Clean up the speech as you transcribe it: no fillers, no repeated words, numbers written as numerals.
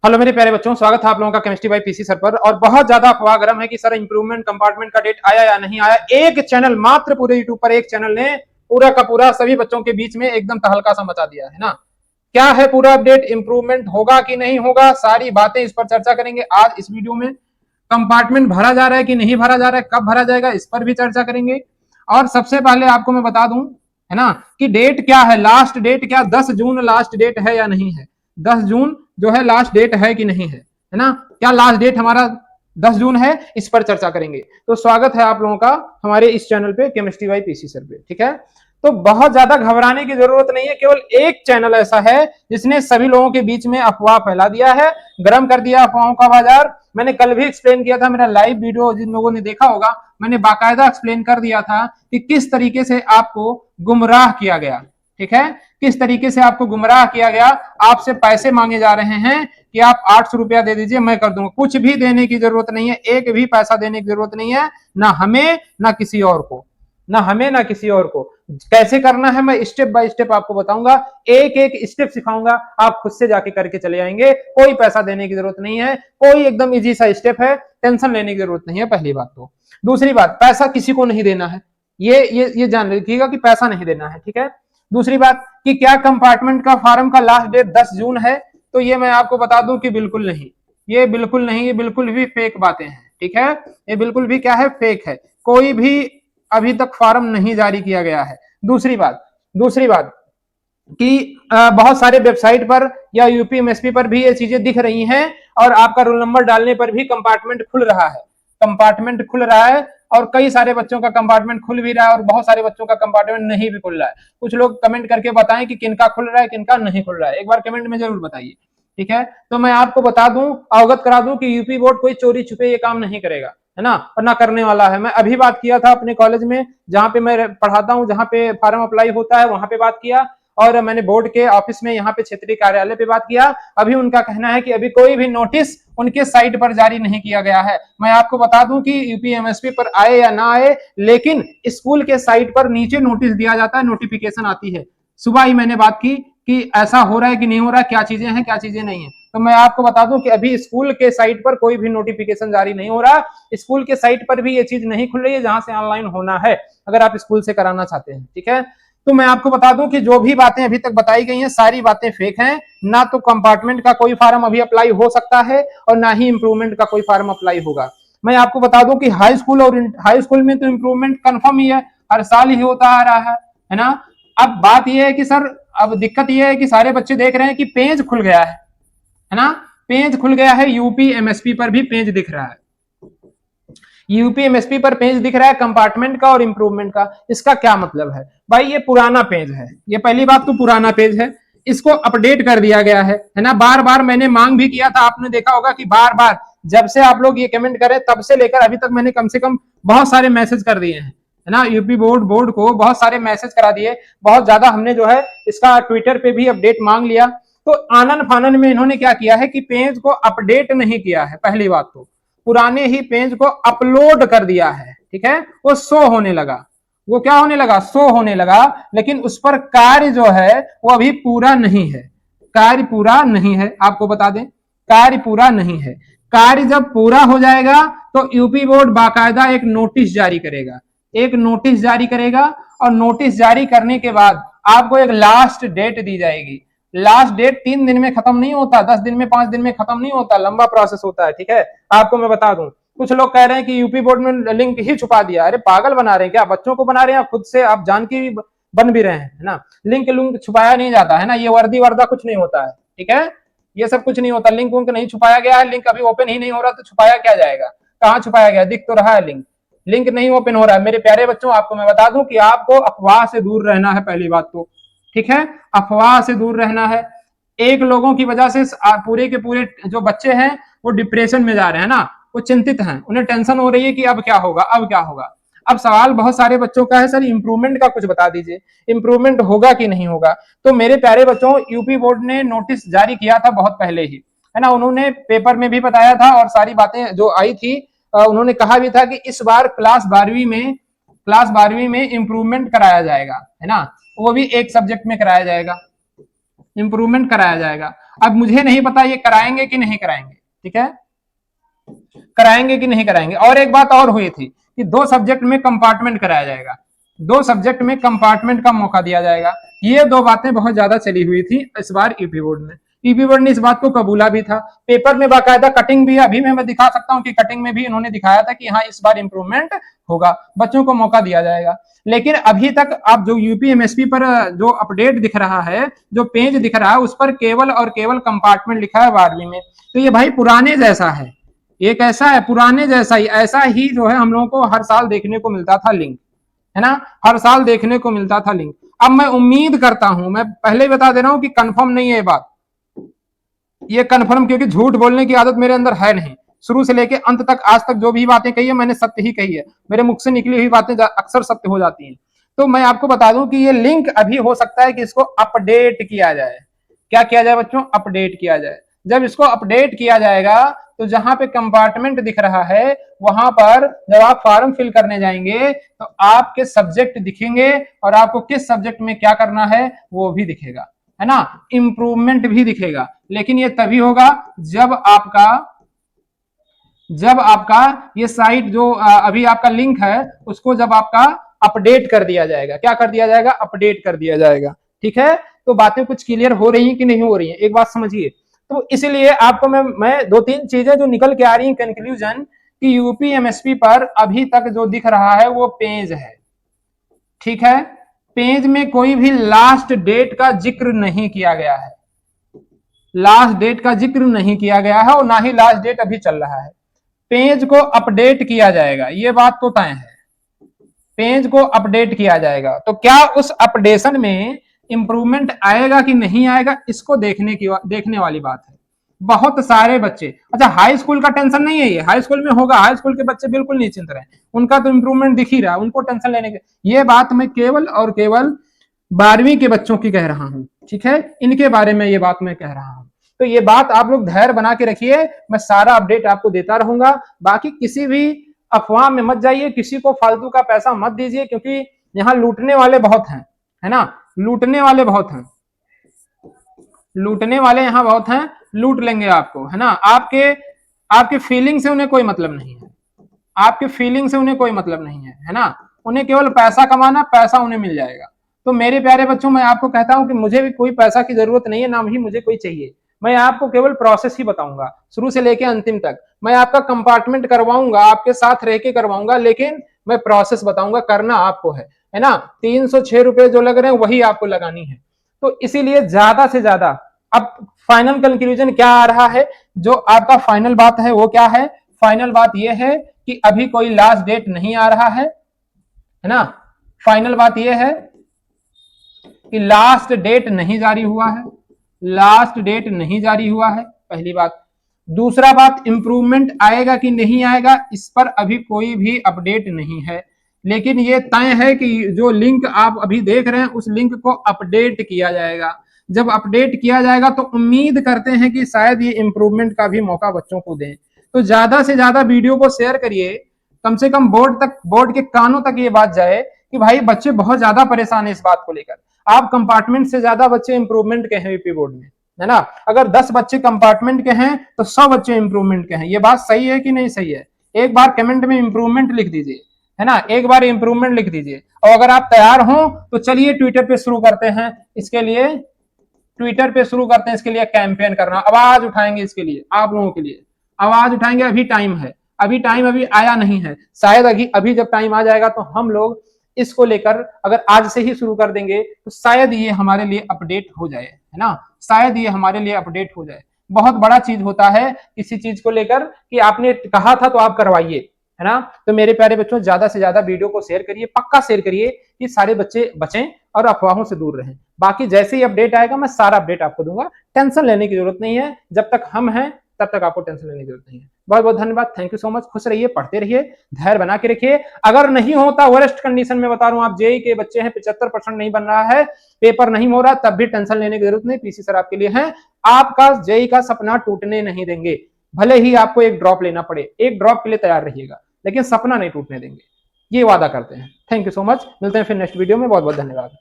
Hello मेरे प्यारे बच्चों, स्वागत है आप लोगों का केमिस्ट्री बाय पीसी सर पर। और बहुत ज्यादा अफवाह गर्म है कि सर इंप्रूवमेंट कंपार्टमेंट का डेट आया या नहीं आया। एक चैनल, मात्र पूरे यूट्यूब पर एक चैनल ने पूरा का पूरा सभी बच्चों के बीच में एकदम तहलका सा मचा दिया है ना। क्या है पूरा अपडेट, इंप्रूवमेंट होगा कि नहीं होगा, सारी बातें इस पर चर्चा करेंगे आज इस वीडियो में। कंपार्टमेंट भरा जा रहा है कि नहीं भरा जा रहा है, कब भरा जाएगा, इस पर भी चर्चा करेंगे। और सबसे पहले आपको मैं बता दूं, है ना, कि डेट क्या है, लास्ट डेट क्या 10 जून लास्ट डेट है या नहीं है। 10 जून जो है लास्ट डेट है कि नहीं है ना। क्या लास्ट डेट हमारा 10 जून है, इस पर चर्चा करेंगे। तो स्वागत है आप लोगों का हमारे इस चैनल पे, केमिस्ट्री बाय पीसी सर पे, ठीक है। तो बहुत ज्यादा घबराने की जरूरत नहीं है, केवल एक चैनल ऐसा है जिसने सभी लोगों के बीच में अफवाह फैला दिया है, गर्म कर दिया अफवाहों का बाजार। मैंने कल भी एक्सप्लेन किया था, मेरा लाइव वीडियो जिन लोगों ने देखा होगा, मैंने बाकायदा एक्सप्लेन कर दिया था कि किस तरीके से आपको गुमराह किया गया, ठीक है। किस तरीके से आपको गुमराह किया गया। आपसे पैसे मांगे जा रहे हैं कि आप 800 रुपया दे दीजिए, मैं कर दूंगा। कुछ भी देने की जरूरत नहीं है, एक भी पैसा देने की जरूरत नहीं है, ना हमें ना किसी और को, ना हमें ना किसी और को। कैसे करना है मैं स्टेप बाय स्टेप आपको बताऊंगा, एक एक स्टेप सिखाऊंगा, आप खुद से जाके करके चले आएंगे। कोई पैसा देने की जरूरत नहीं है, कोई एकदम इजी सा स्टेप है, टेंशन लेने की जरूरत नहीं है, पहली बात तो। दूसरी बात, पैसा किसी को नहीं देना है, ये जान रखिएगा कि पैसा नहीं देना है, ठीक है। दूसरी बात कि क्या कंपार्टमेंट का फॉर्म का लास्ट डेट 10 जून है, तो ये मैं आपको बता दूं कि बिल्कुल नहीं, ये बिल्कुल नहीं, ये बिल्कुल भी फेक बातें हैं, ठीक है। ये बिल्कुल भी क्या है, फेक है। कोई भी अभी तक फॉर्म नहीं जारी किया गया है। दूसरी बात कि बहुत सारे वेबसाइट पर या यूपीएमएसपी पर भी ये चीजें दिख रही हैं, और आपका रोल नंबर डालने पर भी कंपार्टमेंट खुल रहा है, कंपार्टमेंट खुल रहा है। और कई सारे बच्चों का कंपार्टमेंट खुल भी रहा है और बहुत सारे बच्चों का कंपार्टमेंट नहीं भी खुल रहा है। कुछ लोग कमेंट करके बताएं कि किनका खुल रहा है, किनका नहीं खुल रहा है, एक बार कमेंट में जरूर बताइए, ठीक है। तो मैं आपको बता दूं, अवगत करा दूं कि यूपी बोर्ड कोई चोरी छुपे ये काम नहीं करेगा, है ना, और ना करने वाला है। मैं अभी बात किया था अपने कॉलेज में, जहां पे मैं पढ़ाता हूं, जहां पे फॉर्म अप्लाई होता है, वहां पे बात किया। और मैंने बोर्ड के ऑफिस में यहाँ पे क्षेत्रीय कार्यालय पे बात किया। अभी उनका कहना है कि अभी कोई भी नोटिस उनके साइट पर जारी नहीं किया गया है। मैं आपको बता दूं कि यूपीएमएसपी पर आए या ना आए, लेकिन स्कूल के साइट पर नीचे नोटिस दिया जाता है, नोटिफिकेशन आती है। सुबह ही मैंने बात की कि ऐसा हो रहा है कि नहीं हो रहा है, क्या चीजें हैं क्या चीजें नहीं है। तो मैं आपको बता दूं कि अभी स्कूल के साइट पर कोई भी नोटिफिकेशन जारी नहीं हो रहा। स्कूल के साइट पर भी ये चीज नहीं खुल रही है जहां से ऑनलाइन होना है, अगर आप स्कूल से कराना चाहते हैं, ठीक है। तो मैं आपको बता दूं कि जो भी बातें अभी तक बताई गई हैं, सारी बातें फेक हैं। ना तो कंपार्टमेंट का कोई फॉर्म अभी अप्लाई हो सकता है और ना ही इंप्रूवमेंट का कोई फॉर्म अप्लाई होगा। मैं आपको बता दूं कि हाई स्कूल और हाई स्कूल में तो इंप्रूवमेंट कंफर्म ही है, हर साल ही होता आ रहा है ना। अब बात यह है कि सर, अब दिक्कत यह है कि सारे बच्चे देख रहे हैं कि पेज खुल गया है ना, पेज खुल गया है, यूपी एमएसपी पर भी पेज दिख रहा है, यूपीएमएसपी पर पेज दिख रहा है कंपार्टमेंट का और इंप्रूवमेंट का। इसका क्या मतलब है भाई, ये पुराना पेज है, ये पहली बात तो पुराना पेज है, इसको अपडेट कर दिया गया है ना। बार बार मैंने मांग भी किया था, आपने देखा होगा कि बार बार जब से आप लोग ये कमेंट करें तब से लेकर अभी तक मैंने कम से कम बहुत सारे मैसेज कर दिए हैं, है ना। यूपी बोर्ड को बहुत सारे मैसेज करा दिए, बहुत ज्यादा हमने जो है इसका ट्विटर पे भी अपडेट मांग लिया। तो आनन फानन में इन्होंने क्या किया है कि पेज को अपडेट नहीं किया है, पहली बात तो पुराने ही पेज को अपलोड कर दिया है, ठीक है। वो शो होने लगा, वो क्या होने लगा, शो होने लगा, लेकिन उस पर कार्य जो है वो अभी पूरा नहीं है, कार्य पूरा नहीं है। आपको बता दें, कार्य पूरा नहीं है। कार्य जब पूरा हो जाएगा तो यूपी बोर्ड बाकायदा एक नोटिस जारी करेगा, एक नोटिस जारी करेगा, और नोटिस जारी करने के बाद आपको एक लास्ट डेट दी जाएगी। लास्ट डेट 3 दिन में खत्म नहीं होता, 10 दिन में, 5 दिन में खत्म नहीं होता, लंबा प्रोसेस होता है, ठीक है। आपको मैं बता दूं, कुछ लोग कह रहे हैं कि यूपी बोर्ड में लिंक ही छुपा दिया। अरे पागल बना रहे हैं क्या, बच्चों को बना रहे हैं, खुद से आप जान के भी बन भी रहे हैं, है ना। लिंक छुपाया नहीं जाता है ना, ये वर्दी वर्दा कुछ नहीं होता है, ठीक है। ये सब कुछ नहीं होता, लिंक नहीं छुपाया गया है, लिंक अभी ओपन ही नहीं हो रहा तो छुपाया क्या जाएगा, कहाँ छुपाया गया, दिख तो रहा है लिंक, लिंक नहीं ओपन हो रहा है। मेरे प्यारे बच्चों, आपको मैं बता दूं कि आपको अफवाह से दूर रहना है, पहली बात तो, ठीक है, अफवाह से दूर रहना है। एक लोगों की वजह से पूरे के पूरे जो बच्चे हैं वो डिप्रेशन में जा रहे हैं ना, वो चिंतित हैं, उन्हें टेंशन हो रही है कि अब क्या होगा, अब क्या होगा। अब सवाल बहुत सारे बच्चों का है, सर इंप्रूवमेंट का कुछ बता दीजिए, इंप्रूवमेंट होगा कि नहीं होगा। तो मेरे प्यारे बच्चों, यूपी बोर्ड ने नोटिस जारी किया था बहुत पहले ही, है ना, उन्होंने पेपर में भी बताया था, और सारी बातें जो आई थी उन्होंने कहा भी था कि इस बार क्लास 12वीं में इंप्रूवमेंट कराया जाएगा, है ना, वो भी एक सब्जेक्ट में कराया जाएगा, इंप्रूवमेंट कराया जाएगा। अब मुझे नहीं पता ये कराएंगे कि नहीं कराएंगे, ठीक है, कराएंगे कि नहीं कराएंगे। और एक बात और हुई थी कि 2 सब्जेक्ट में कंपार्टमेंट कराया जाएगा, 2 सब्जेक्ट में कंपार्टमेंट का मौका दिया जाएगा। ये 2 बातें बहुत ज्यादा चली हुई थी इस बार यूपी बोर्ड में। यूपी बोर्ड ने इस बात को कबूला भी था, पेपर में बाकायदा कटिंग भी है, अभी मैं दिखा सकता हूं कि कटिंग में भी इन्होंने दिखाया था कि हाँ इस बार इंप्रूवमेंट होगा, बच्चों को मौका दिया जाएगा। लेकिन अभी तक आप जो यूपीएमएसपी पर जो अपडेट दिख रहा है, जो पेज दिख रहा है, उस पर केवल और केवल कंपार्टमेंट लिखा है 12वीं में। तो ये भाई पुराने जैसा है, ये कैसा है, पुराने जैसा ही, ऐसा ही जो है हम लोगों को हर साल देखने को मिलता था लिंक, है ना, हर साल देखने को मिलता था लिंक। अब मैं उम्मीद करता हूं, मैं पहले ही बता दे रहा हूं कि कंफर्म नहीं है ये बात, ये कंफर्म, क्योंकि झूठ बोलने की आदत मेरे अंदर है नहीं। शुरू से लेके अंत तक आज तक जो भी बातें कही है मैंने सत्य ही कही है, मेरे मुख से निकली हुई बातें अक्सर सत्य हो जाती हैं। तो मैं आपको बता दूं कि ये लिंक अभी हो सकता है कि इसको अपडेट किया जाए। क्या किया जाए बच्चों, अपडेट किया जाए। जब इसको अपडेट किया जाएगा तो जहां पे कंपार्टमेंट दिख रहा है वहां पर जब आप फॉर्म फिल करने जाएंगे तो आपके सब्जेक्ट दिखेंगे और आपको किस सब्जेक्ट में क्या करना है वो भी दिखेगा, है ना, इंप्रूवमेंट भी दिखेगा। लेकिन ये तभी होगा जब आपका ये साइट जो अभी आपका लिंक है उसको जब आपका अपडेट कर दिया जाएगा। क्या कर दिया जाएगा, अपडेट कर दिया जाएगा, ठीक है। तो बातें कुछ क्लियर हो रही हैं कि नहीं हो रही हैं, एक बात समझिए। तो इसलिए आपको मैं 2-3 चीजें जो निकल के आ रही हैं कंक्लूजन कि यूपीएमएसपी पर अभी तक जो दिख रहा है वो पेज है, ठीक है, पेज में कोई भी लास्ट डेट का जिक्र नहीं किया गया है, लास्ट डेट का जिक्र नहीं किया गया है और ना ही लास्ट डेट अभी चल रहा है। पेज को अपडेट किया जाएगा, ये बात तो तय है, पेज को अपडेट किया जाएगा। तो क्या उस अपडेशन में इंप्रूवमेंट आएगा कि नहीं आएगा, इसको देखने वाली बात है। बहुत सारे बच्चे, अच्छा हाई स्कूल का टेंशन नहीं है, ये हाई स्कूल में होगा, हाई स्कूल के बच्चे बिल्कुल निश्चिंत रहे, उनका तो इंप्रूवमेंट दिख ही रहा है, उनको टेंशन लेने के। ये बात मैं केवल और केवल 12वीं के बच्चों की कह रहा हूं, ठीक है, इनके बारे में ये बात मैं कह रहा हूं। तो ये बात आप लोग धैर्य बना के रखिए, मैं सारा अपडेट आपको देता रहूंगा। बाकी किसी भी अफवाह में मत जाइए, किसी को फालतू का पैसा मत दीजिए, क्योंकि यहाँ लूटने वाले बहुत हैं, है ना, लूटने वाले बहुत हैं, लूटने वाले यहाँ बहुत हैं, लूट लेंगे आपको, है ना। आपके फीलिंग से उन्हें कोई मतलब नहीं है, आपके फीलिंग से उन्हें कोई मतलब नहीं है ना, उन्हें केवल पैसा कमाना, पैसा उन्हें मिल जाएगा। तो मेरे प्यारे बच्चों मैं आपको कहता हूं कि मुझे भी कोई पैसा की जरूरत नहीं है, ना ही मुझे कोई चाहिए। मैं आपको केवल प्रोसेस ही बताऊंगा शुरू से लेकर अंतिम तक। मैं आपका कंपार्टमेंट करवाऊंगा, आपके साथ रह के करवाऊंगा, लेकिन मैं प्रोसेस बताऊंगा, करना आपको है ना। 306 रुपए जो लग रहे हैं वही आपको लगानी है। तो इसीलिए ज्यादा से ज्यादा, अब फाइनल कंक्लूजन क्या आ रहा है, जो आपका फाइनल बात है वो क्या है, फाइनल बात यह है कि अभी कोई लास्ट डेट नहीं आ रहा है ना। फाइनल बात यह है कि लास्ट डेट नहीं जारी हुआ है, लास्ट डेट नहीं जारी हुआ है, पहली बात। दूसरा बात, इंप्रूवमेंट आएगा कि नहीं आएगा इस पर अभी कोई भी अपडेट नहीं है, लेकिन ये तय है कि जो लिंक आप अभी देख रहे हैं उस लिंक को अपडेट किया जाएगा। जब अपडेट किया जाएगा तो उम्मीद करते हैं कि शायद ये इंप्रूवमेंट का भी मौका बच्चों को दें। तो ज्यादा से ज्यादा वीडियो को शेयर करिए, कम से कम बोर्ड के कानों तक ये बात जाए कि भाई बच्चे बहुत ज्यादा परेशान है इस बात को लेकर। आप कंपार्टमेंट से ज्यादा बच्चे इंप्रूवमेंट के हैं यूपी बोर्ड में, है ना। अगर 10 बच्चे कंपार्टमेंट के हैं तो 100 बच्चे इंप्रूवमेंट के हैं। ये बात सही है कि नहीं सही है, एक बार कमेंट में इंप्रूवमेंट लिख दीजिए, है ना, एक बार इंप्रूवमेंट लिख दीजिए। और अगर आप तैयार हो तो चलिए ट्विटर पे शुरू करते हैं, इसके लिए ट्विटर पे शुरू करते हैं, इसके लिए कैंपेन करना, आवाज उठाएंगे इसके लिए, आप लोगों के लिए आवाज उठाएंगे। अभी टाइम है, अभी आया नहीं है, शायद अभी जब टाइम आ जाएगा तो हम लोग इसको लेकर अगर आज से ही शुरू कर देंगे तो शायद ये हमारे लिए अपडेट हो जाए, है ना, शायद ये हमारे लिए अपडेट हो जाए। बहुत बड़ा चीज होता है किसी चीज को लेकर कि आपने कहा था तो आप करवाइए, है ना। तो मेरे प्यारे बच्चों ज्यादा से ज्यादा वीडियो को शेयर करिए, पक्का शेयर करिए कि सारे बच्चे बचें और अफवाहों से दूर रहें। बाकी जैसे ही अपडेट आएगा मैं सारा अपडेट आपको दूंगा, टेंशन लेने की जरूरत नहीं है, जब तक हम हैं तब तक आपको टेंशन लेने की जरूरत नहीं है। बहुत बहुत धन्यवाद, थैंक यू सो मच, खुश रहिए, पढ़ते रहिए, धैर्य बना के रखिए। अगर नहीं होता, वर्स्ट कंडीशन में बता रहा हूं, आप जेई के बच्चे हैं, 75% नहीं बन रहा है, पेपर नहीं हो रहा, तब भी टेंशन लेने की जरूरत नहीं, पीसी सर आपके लिए है। आपका जेई का सपना टूटने नहीं देंगे, भले ही आपको एक ड्रॉप लेना पड़े, एक ड्रॉप के लिए तैयार रहिएगा, लेकिन सपना नहीं टूटने देंगे, ये वादा करते हैं। थैंक यू सो मच, मिलते हैं फिर नेक्स्ट वीडियो में, बहुत बहुत धन्यवाद।